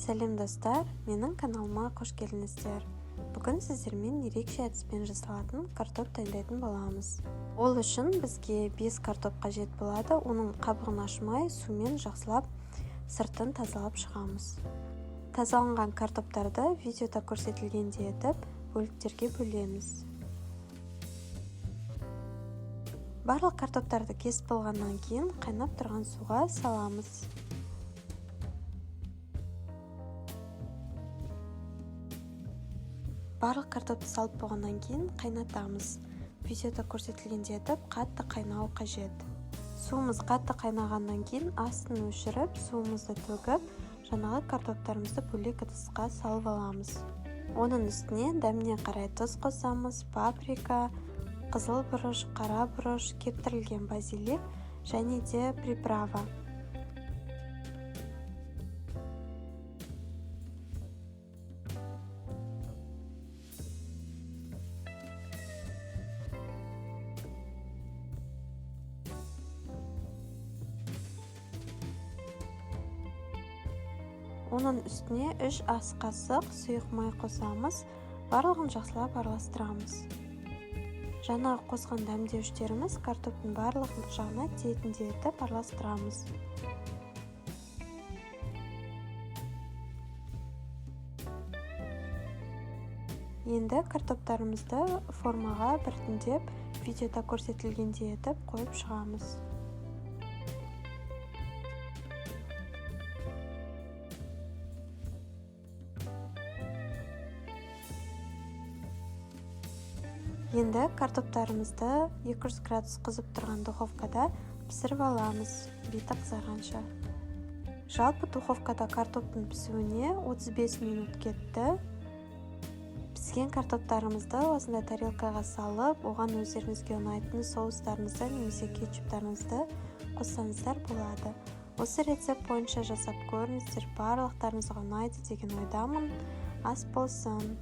Сәлем достар, менің каналыма қош келдіңіздер. Бүгін сіздермен ерекше әдіспен жасалатын картоп дайындайтын боламыз. Ол үшін бізге 5 картоп қажет болады. Оның қабығын ашмай, сумен жақсылап сыртын тазалап шығамыз. Тазаланған картоптарды видеода көрсетілгендей етіп бөліктерге бөлеміз. Барлық картоптарды кесіп болғаннан кейін қайнап тұрған суға саламыз. Барлық картопты салып болғаннан кейін қайнатамыз. Видеода көрсетілгендей етіп қатты қайнауы қажет. Суымыз қатты қайнағаннан кейін астын өшіріп, суымызды төгіп, жаңағы картоптарымызды бөлек ыдысқа салып аламыз. Оның үстіне дәміне қарай тұз қосамыз, паприка, қызыл бұрыш, қара бұрыш, кептірілген базилик және де приправа. Оның үстіне 3 ас қасық сұйық май қосамыз, барлығын жақсылап араластырамыз. Жаңағы қосқан дәмдеуіштеріміз картоптың барлық жағына тиетіндей етіп араластырамыз. Енді картоптарымызды формаға біртіндеп видеода көрсетілгендей етіп қойып шығамыз. Енді картоптарымызды 200 градус қызып тұрған духовкада пісіріп аламыз, беті қызарғанша. Жалпы духовкада картоптың пісуіне 35 минут кетті. Піскен картоптарымызды осындай тарелкаға салып, оған өздеріңізге ұнайтын соустарыңызды немесе кетчуптарыңызды қоссаңыздар болады. Осы рецепт бойынша жасап көріңіздер, барлықтарыңызға ұнайды деген ойдамын. Ас болсын!